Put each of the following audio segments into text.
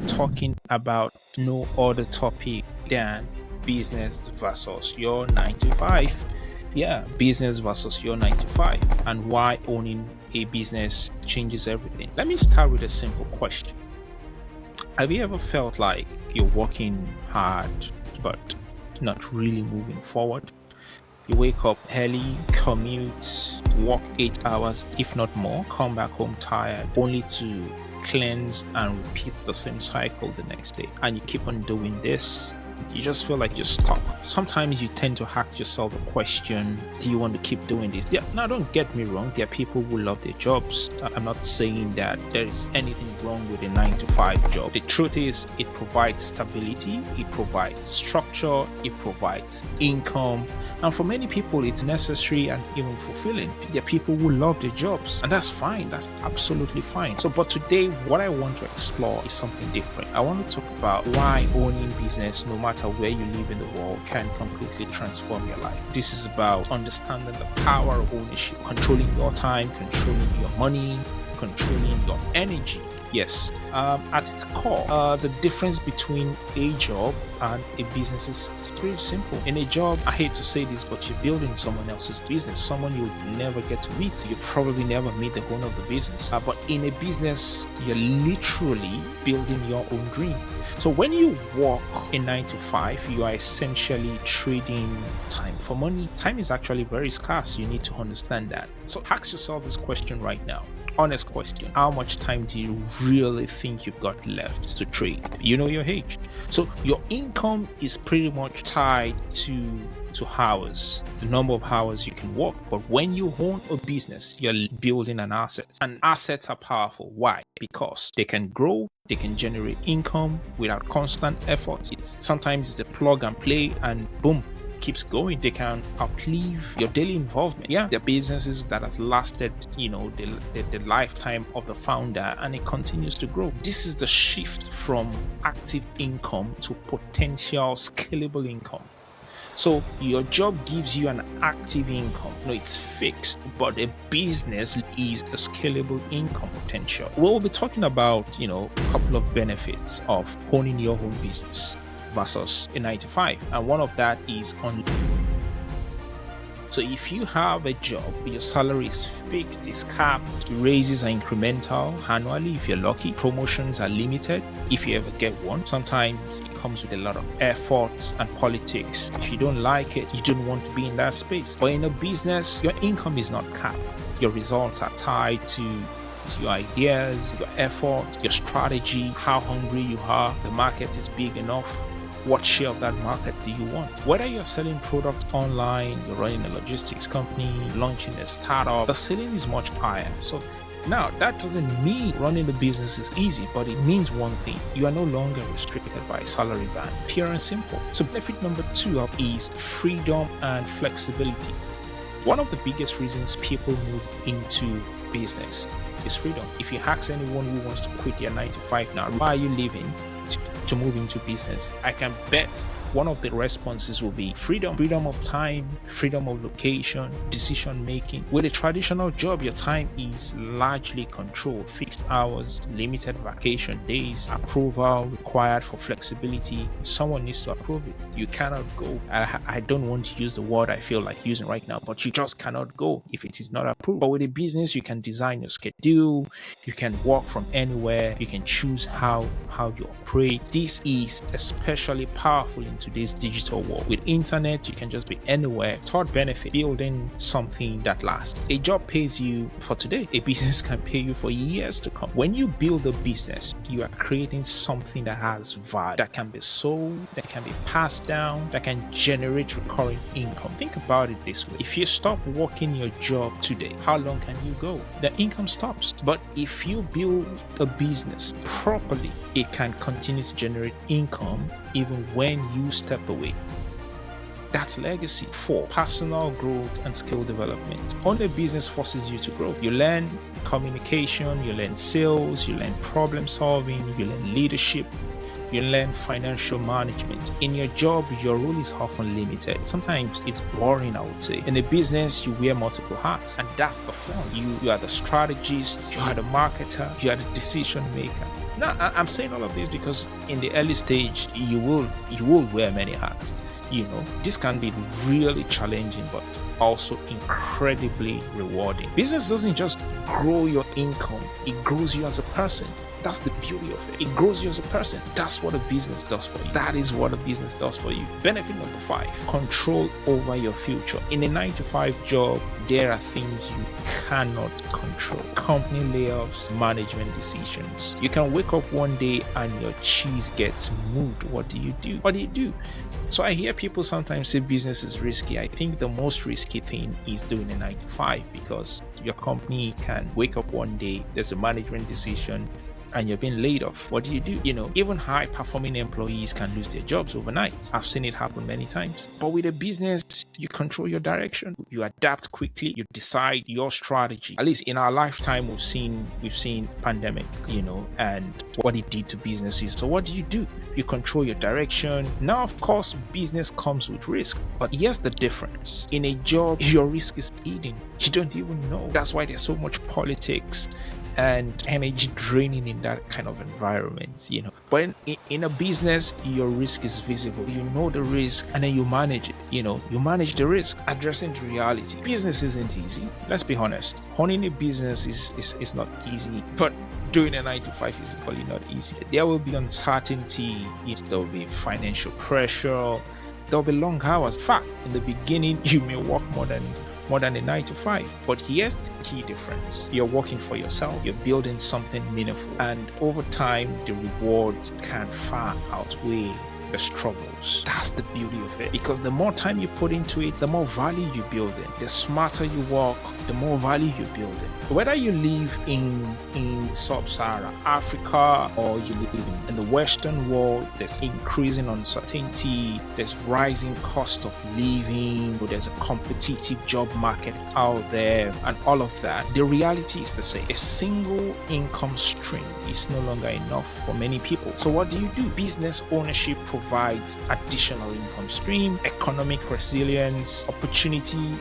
talking about no other topic than business versus your 9 to 5. Yeah, business versus your 9 to 5, and why owning a business changes everything. Let me start with a simple question. Have you ever felt like you're working hard but not really moving forward? You wake up early, commute, work 8 hours, if not more, come back home tired, only to cleanse and repeat the same cycle the next day. And you keep on doing this. You just feel like you're stuck. Sometimes you tend to ask yourself the question, do you want to keep doing this? Yeah, now don't get me wrong, there are people who love their jobs. I'm not saying that there is anything wrong with a 9 to 5 job. The truth is, it provides stability, it provides structure, it provides income. And for many people, it's necessary and even fulfilling. There are people who love their jobs, and that's fine. That's absolutely fine. But today, what I want to explore is something different. I want to talk about why owning business, no matter where you live in the world, can completely transform your life. This is about understanding the power of ownership, controlling your time, controlling your money, controlling your energy. Yes, at its core, the difference between a job and a business is pretty simple. In a job, I hate to say this, but you're building someone else's business, someone you'll never get to meet. You probably never meet the owner of the business. But in a business, you're literally building your own dream. So when you work a 9 to 5, you are essentially trading time for money. Time is actually very scarce. You need to understand that. So ask yourself this question right now. Honest question. How much time do you really think you've got left to trade? You know your age. So your income is pretty much tied to hours, the number of hours you can work. But when you own a business, you're building an asset. And assets are powerful. Why? Because they can grow, they can generate income without constant effort. Sometimes it's the plug and play and boom, keeps going. They can outlive your daily involvement. Yeah, they're businesses that has lasted, the lifetime of the founder, and it continues to grow. This is the shift from active income to potential scalable income. So your job gives you an active income. It's fixed, but a business is a scalable income potential. We'll be talking about, a couple of benefits of owning your own business versus a 9 to 5. And one of that is so if you have a job, your salary is fixed, it's capped, raises are incremental annually if you're lucky, promotions are limited if you ever get one. Sometimes it comes with a lot of effort and politics. If you don't like it, you don't want to be in that space. But in a business, your income is not capped. Your results are tied to your ideas, your effort, your strategy, how hungry you are, the market is big enough. What share of that market do you want? Whether you're selling products online, you're running a logistics company, launching a startup, the ceiling is much higher. So now that doesn't mean running the business is easy, but it means one thing: you are no longer restricted by a salary band. Pure and simple. So benefit number 2 is freedom and flexibility. One of the biggest reasons people move into business is freedom. If you ask anyone who wants to quit their 9 to 5 now, why are you leaving to move into business? I can bet one of the responses will be freedom of time, freedom of location, decision making. With a traditional job, your time is largely controlled, fixed hours, limited vacation days, approval required for flexibility. Someone needs to approve it. You cannot go. I don't want to use the word I feel like using right now, but you just cannot go if it is not approved. But with a business, you can design your schedule, you can work from anywhere, you can choose how you operate. This is especially powerful in today's digital world. With internet, you can just be anywhere. Third benefit: building something that lasts. A job pays you for today. A business can pay you for years to come. When you build a business, you are creating something that has value, that can be sold, that can be passed down, that can generate recurring income. Think about it this way: if you stop working your job today, how long can you go? The income stops. But if you build a business properly, it can continue to generate income even when you step away. That's legacy. 4, personal growth and skill development. Owning a business forces you to grow. You learn communication, you learn sales, you learn problem solving, you learn leadership, You learn financial management. In your job, your role is often limited. Sometimes it's boring, I would say. In a business, you wear multiple hats, and that's the fun. You are the strategist, you are the marketer, you are the decision maker. Now, I'm saying all of this because in the early stage, you will wear many hats. This can be really challenging, but also incredibly rewarding. Business doesn't just grow your income, it grows you as a person. That's the beauty of it. It grows you as a person. That's what a business does for you. That is what a business does for you. Benefit number 5, control over your future. In a 9-to-5 job, there are things you cannot control. Company layoffs, management decisions. You can wake up one day and your cheese gets moved. What do you do? So I hear people sometimes say business is risky. I think the most risky thing is doing a 9-to-5 because your company can wake up one day, there's a management decision, and you're being laid off. What do you do? Even high performing employees can lose their jobs overnight. I've seen it happen many times. But with a business, you control your direction, you adapt quickly, you decide your strategy. At least in our lifetime, we've seen pandemic, and what it did to businesses. So what do? You control your direction. Now, of course, business comes with risk, but here's the difference. In a job, your risk is hidden. You don't even know. That's why there's so much politics and energy draining in that kind of environment, But in a business, your risk is visible. You know the risk and then you manage it. You manage the risk, addressing the reality. Business isn't easy. Let's be honest. Owning a business is not easy, but doing a 9-to-5 is equally not easy. There will be uncertainty. There will be financial pressure. There will be long hours. In fact, in the beginning, you may work more than a 9-to-5. But here's the key difference. You're working for yourself. You're building something meaningful. And over time, the rewards can far outweigh the struggles. That's the beauty of it. Because the more time you put into it, the more value you build in. The smarter you work, the more value you build in. Whether you live in sub-Saharan Africa or you live in the Western world, there's increasing uncertainty, there's rising cost of living, there's a competitive job market out there, and all of that. The reality is the same. A single income stream is no longer enough for many people. So what do? Business ownership provides additional income stream, economic resilience, opportunity,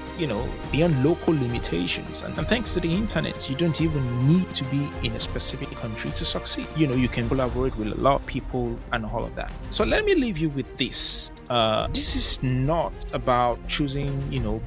beyond local limitations. And thanks to the internet, you don't even need to be in a specific country to succeed. You can collaborate with a lot of people and all of that. So let me leave you with this. This is not about choosing,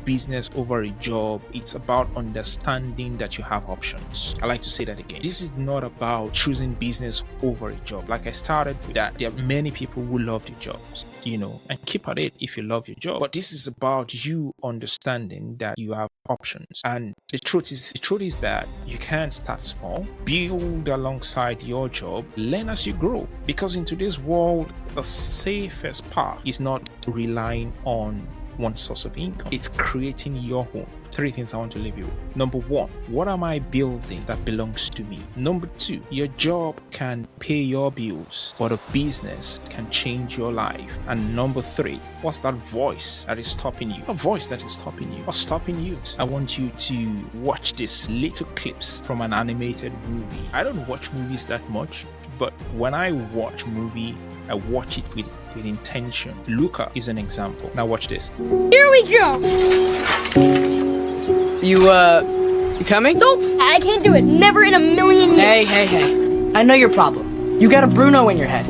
business over a job. It's about understanding that you have options. I like to say that again. This is not about choosing business over a job. Like I started with that, there are many people who love their jobs, and keep at it if you love your job. But this is about you understanding that you have options. And the truth is that you can start small, build alongside your job, learn as you grow. Because in today's world, the safest path is not relying on one source of income. It's creating your own. 3 things I want to leave you with. Number 1, what am I building that belongs to me? Number 2, your job can pay your bills, but a business can change your life. And number 3, what's that voice that is stopping you? A voice that is stopping you. What's stopping you? I want you to watch these little clips from an animated movie. I don't watch movies that much, but when I watch movie, I watch it with intention. Luca is an example. Now watch this. Here we go! You coming? Nope, I can't do it. Never in a million years. Hey. I know your problem. You got a Bruno in your head.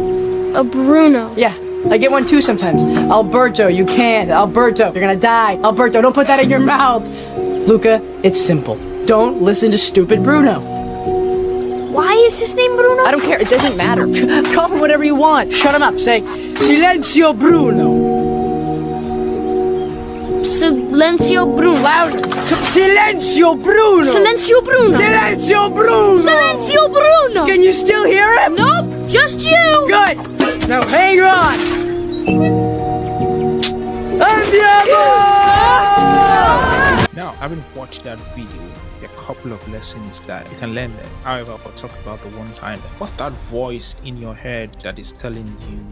A Bruno? Yeah, I get one too sometimes. Alberto, you can't. Alberto, you're gonna die. Alberto, don't put that in your mouth. Luca, it's simple. Don't listen to stupid Bruno. Why is his name Bruno? I don't care. It doesn't matter. Call him whatever you want. Shut him up. Say, Silenzio Bruno. Silenzio Bruno. Louder. Silenzio Bruno. Silenzio Bruno. Silenzio Bruno. Silenzio Bruno. Can you still hear him? Nope, just you. Good. Now hang on. Andiamo! Now, having watched that video, There are a couple of lessons that you can learn there. However, I'll talk about the one time. What's that voice in your head that is telling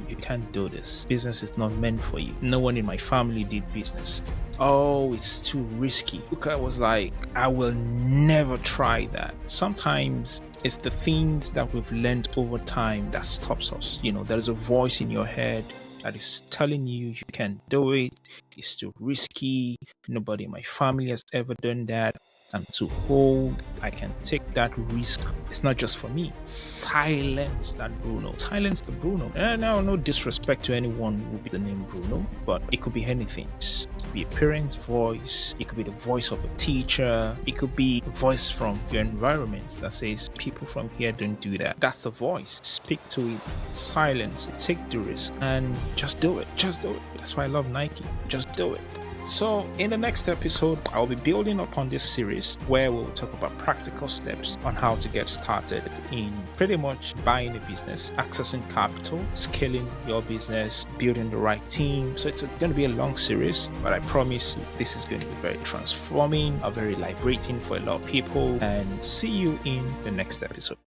you can't do this? Business is not meant for you. No one in my family did business. Oh, it's too risky. Luca was like, I will never try that. Sometimes it's the things that we've learned over time that stops us. There's a voice in your head that is telling you can't do it. It's too risky. Nobody in my family has ever done that. I'm too old. I can take that risk. It's not just for me. Silence that Bruno. Silence the Bruno. Now, no disrespect to anyone who be the name Bruno, but it could be anything. It could be a parent's voice. It could be the voice of a teacher. It could be a voice from your environment that says people from here don't do that. That's the voice. Speak to it. Silence it. Take the risk and just do it. Just do it. That's why I love Nike. Just do it. So in the next episode, I'll be building upon this series where we'll talk about practical steps on how to get started in pretty much buying a business, accessing capital, scaling your business, building the right team. So it's going to be a long series, but I promise this is going to be very transforming, very liberating for a lot of people. And see you in the next episode.